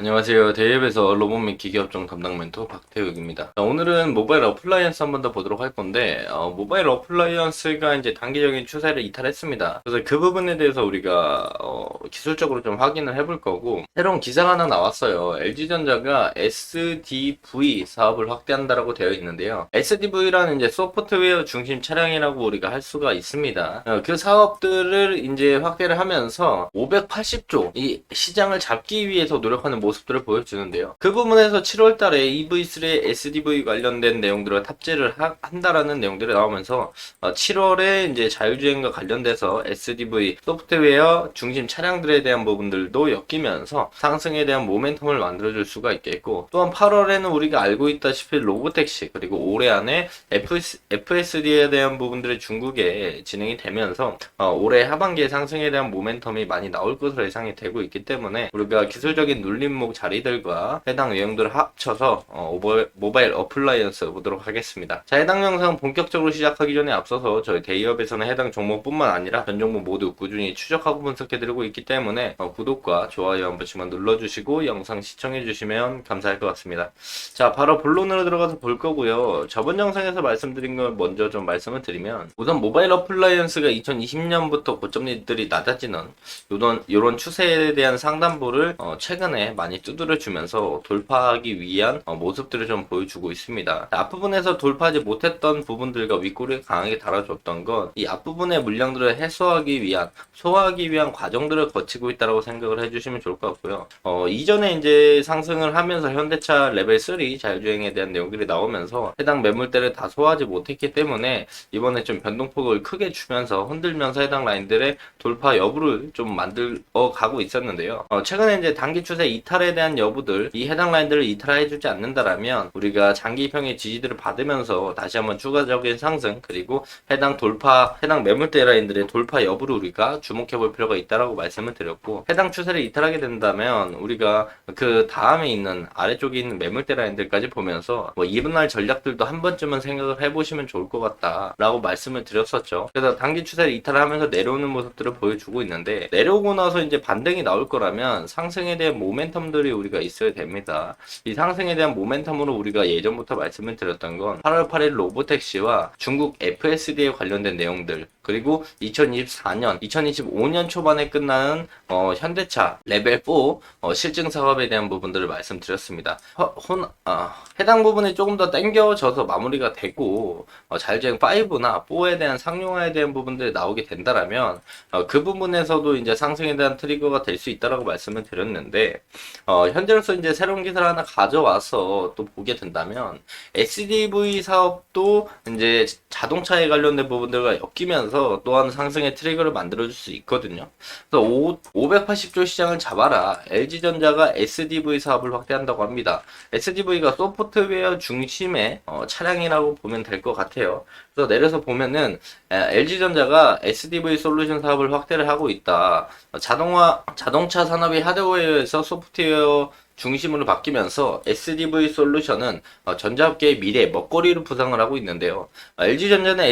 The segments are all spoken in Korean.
안녕하세요. 대입에서 로봇 및 기계업종 담당 멘토 박태욱입니다. 오늘은 모바일 어플라이언스 한번 더 보도록 할 건데, 모바일 어플라이언스가 이제 단기적인 추세를 이탈했습니다. 그래서 그 부분에 대해서 우리가 기술적으로 좀 확인을 해볼 거고, 새로운 기사가 하나 나왔어요. LG전자가 SDV 사업을 확대한다라고 되어 있는데요. SDV라는 이제 소프트웨어 중심 차량이라고 우리가 할 수가 있습니다. 그 사업들을 이제 확대를 하면서 580조 이 시장을 잡기 위해서 노력하는 모습들을 보여주는데요. 그 부분에서 7월 달에 EV3 SDV 관련된 내용들을 탑재를 한다라는 내용들이 나오면서 7월에 이제 자율주행과 관련돼서 SDV 소프트웨어 중심 차량들에 대한 부분들도 엮이면서 상승에 대한 모멘텀을 만들어줄 수가 있겠고, 또한 8월에는 우리가 알고 있다시피 로보택시 그리고 올해 안에 FSD에 대한 부분들이 중국에 진행이 되면서 올해 하반기에 상승에 대한 모멘텀이 많이 나올 것으로 예상이 되고 있기 때문에 우리가 기술적인 눌림목 자리들과 해당 내용들을 합쳐서 모바일 어플라이언스 보도록 하겠습니다. 자, 해당 영상 본격적으로 시작하기 전에 앞서서 저희 데이업에서는 해당 종목뿐만 아니라 전 종목 모두 꾸준히 추적하고 분석해드리고 있기 때문에 구독과 좋아요 한 번씩만 눌러주시고 영상 시청해주시면 감사할 것 같습니다. 자, 바로 본론으로 들어가서 볼 거고요. 저번 영상에서 말씀드린 걸 먼저 좀 말씀을 드리면, 우선 모바일 어플라이언스가 2020년부터 고점들이 낮아지는 이런 추세에 대한 상단부를 최근에 많이 두드려주면서 돌파하기 위한 모습들을 좀 보여주고 있습니다. 앞부분에서 돌파하지 못했던 부분들과 윗골을 강하게 달아줬던 건 이 앞부분의 물량들을 해소하기 위한, 소화하기 위한 과정들을 거치고 있다고 생각을 해주시면 좋을 것 같고요. 이전에 이제 상승을 하면서 현대차 레벨 3 자율주행에 대한 내용들이 나오면서 해당 매물대를 다 소화하지 못했기 때문에 이번에 좀 변동폭을 크게 주면서 흔들면서 해당 라인들의 돌파 여부를 좀 만들어 가고 있었는데요. 최근에 이제 단기 추세 이탈에 대한 여부들, 이 해당 라인들을 이탈해주지 않는다라면 우리가 장기평의 지지들을 받으면서 다시 한번 추가적인 상승, 그리고 해당 돌파, 해당 매물대 라인들의 돌파 여부를 우리가 주목해 볼 필요가 있다라고 말씀을 드렸고, 해당 추세를 이탈하게 된다면 우리가 그 다음에 있는 아래쪽에 있는 매물대 라인들까지 보면서 이분할 전략들도 한 번쯤은 생각을 해보시면 좋을 것 같다라고 말씀을 드렸었죠. 그래서 단기 추세를 이탈하면서 내려오는 모습들을 보여주고 있는데, 내려오고 나서 이제 반등이 나올 거라면 상승에 대한 모멘텀들이 우리가 있어야 됩니다. 이 상승에 대한 모멘텀으로 우리가 예전부터 말씀을 드렸던 건 8월 8일 로보택시와 중국 FSD에 관련된 내용들, 그리고 2024년, 2025년 초반에 끝나는 현대차 레벨 4 실증 사업에 대한 부분들을 말씀드렸습니다. 해당 부분이 조금 더 당겨져서 마무리가 되고 자율주행 5나 4에 대한 상용화에 대한 부분들이 나오게 된다라면 그 부분에서도 이제 상승에 대한 트리거가 될 수 있다라고 말씀을 드렸는데, 현재로서 이제 새로운 기사를 하나 가져와서 또 보게 된다면 SDV 사업도 이제 자동차에 관련된 부분들과 엮이면서 또한 상승의 트리거를 만들어줄 수 있거든요. 그래서 580조 시장을 잡아라. LG전자가 SDV 사업을 확대한다고 합니다. SDV가 소프트웨어 중심의 차량이라고 보면 될 것 같아요. 그래서 내려서 보면은 LG전자가 SDV 솔루션 사업을 확대를 하고 있다. 자동차 산업이 하드웨어에서 소프트웨어 중심으로 바뀌면서 SDV 솔루션은 전자업계의 미래 먹거리로 부상을 하고 있는데요. LG전자는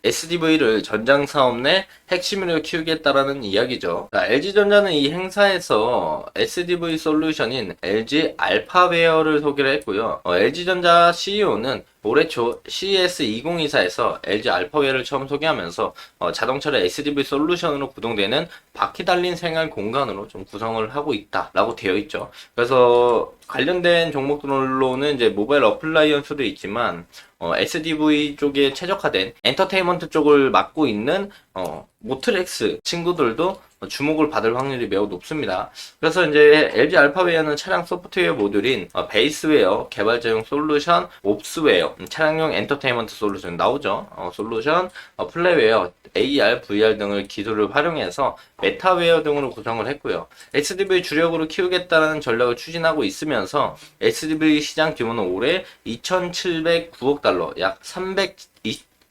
SDV를 전장 사업 내 핵심으로 키우겠다라는 이야기죠. LG전자는 이 행사에서 SDV 솔루션인 LG 알파웨어를 소개를 했고요. LG전자 CEO는 올해 초 CES 2024에서 LG 알파웨어를 처음 소개하면서 자동차를 SDV 솔루션으로 구동되는 바퀴 달린 생활 공간으로 좀 구성을 하고 있다라고 되어 있죠. 그래서 관련된 종목들로는 이제 모바일 어플라이언스도 있지만 SDV 쪽에 최적화된 엔터테인먼트 쪽을 맡고 있는 모트렉스 친구들도 주목을 받을 확률이 매우 높습니다. 그래서 이제 LG 알파웨어는 차량 소프트웨어 모듈인 베이스웨어, 개발자용 솔루션, 옵스웨어, 차량용 엔터테인먼트 솔루션 나오죠. 솔루션, 플레이웨어, AR, VR 등을 기술을 활용해서 메타웨어 등으로 구성을 했고요. SDV 주력으로 키우겠다는 전략을 추진하고 있으면서 SDV 시장 규모는 올해 2,709억 달러, 약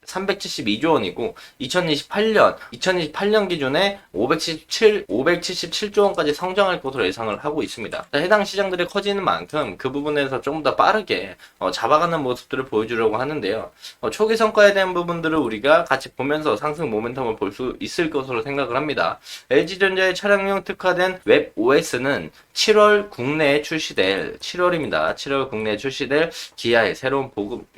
372조 원이고 2028년 기준에 577조 원까지 성장할 것으로 예상을 하고 있습니다. 해당 시장들이 커지는 만큼 그 부분에서 조금 더 빠르게 잡아가는 모습들을 보여주려고 하는데요. 초기 성과에 대한 부분들을 우리가 같이 보면서 상승 모멘텀을 볼 수 있을 것으로 생각을 합니다. LG전자의 차량용 특화된 웹 OS는 7월 국내에 출시될 7월 국내에 출시될 기아의 새로운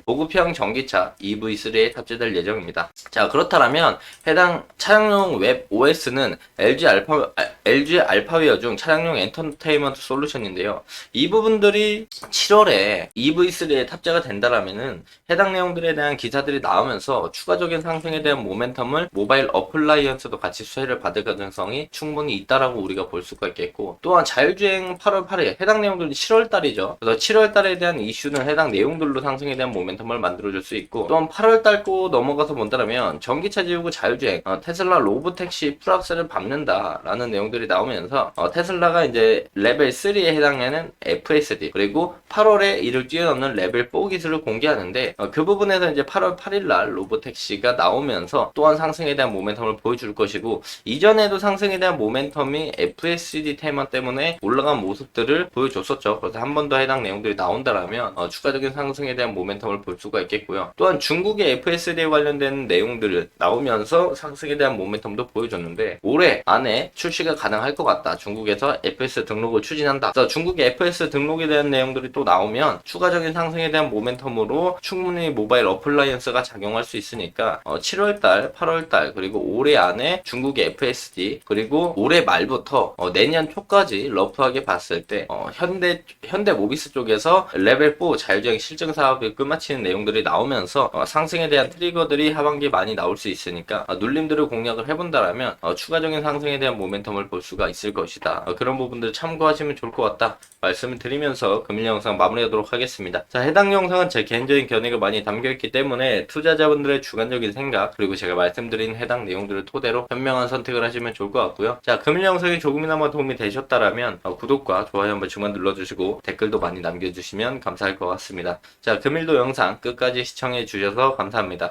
보급형 전기차 EV3에 탑재될 예정입니다. 자, 그렇다면 해당 차량용 웹 OS는 LG 알파웨어 중 차량용 엔터테인먼트 솔루션인데요. 이 부분들이 7월에 EV3에 탑재가 된다라면은 해당 내용들에 대한 기사들이 나오면서 추가적인 상승에 대한 모멘텀을 모바일 어플라이언스도 같이 수혜를 받을 가능성이 충분히 있다라고 우리가 볼 수가 있겠고, 또한 자율주행 8월 8일 해당 내용들이 7월 달이죠. 그래서 7월 달에 대한 이슈는 해당 내용들로 상승에 대한 모멘텀을 만들어줄 수 있고, 또한 8월 달 고 넘어가서 본다라면 전기차 지우고 자율주행 테슬라 로보택시 풀악셀을 밟는다라는 내용들이 나오면서 테슬라가 이제 레벨 3에 해당하는 FSD 그리고 8월에 이를 뛰어넘는 레벨 4 기술을 공개하는데, 그 부분에서 이제 8월 8일 날 로보택시가 나오면서 또한 상승에 대한 모멘텀을 보여줄 것이고, 이전에도 상승에 대한 모멘텀이 FSD 테마 때문에 올라간 모습들을 보여줬었죠. 그래서 한 번 더 해당 내용들이 나온다라면 추가적인 상승에 대한 모멘텀을 볼 수가 있겠고요. 또한 중국의 FSD에 관련된 내용들을 나오면서 상승에 대한 모멘텀도 보여줬는데, 올해 안에 출시가 가능할 것 같다. 중국에서 FS 등록을 추진한다. 그래서 중국의 FS 등록에 대한 내용들이 또 나오면 추가적인 상승에 대한 모멘텀으로 충분히 모바일 어플라이언스가 작용할 수 있으니까 7월달, 8월달 그리고 올해 안에 중국의 FSD 그리고 올해 말부터 내년 초까지 러프하게 봤을 때 현대 모비스 쪽에서 레벨 4 자율주행 실증 사업을 끝마치는 내용들이 나오면서 상승에 대한 트리거들이 하반기에 많이 나올 수 있으니까 눌림들을 공략을 해본다라면 추가적인 상승에 대한 모멘텀을 볼 수가 있을 것이다. 그런 부분들 참고하시면 좋을 것 같다 말씀을 드리면서 금일 영상 마무리하도록 하겠습니다. 자, 해당 영상은 제 개인적인 견해가 많이 담겨있기 때문에 투자자분들의 주관적인 생각 그리고 제가 말씀드린 해당 내용들을 토대로 현명한 선택을 하시면 좋을 것 같고요. 자, 금일 영상이 조금이나마 도움이 되셨다라면 구독과 좋아요 한 번씩만 눌러주시고 댓글도 많이 남겨주시면 감사할 것 같습니다. 자, 금일도 영상 끝까지 시청해 주셔서 감사합니다.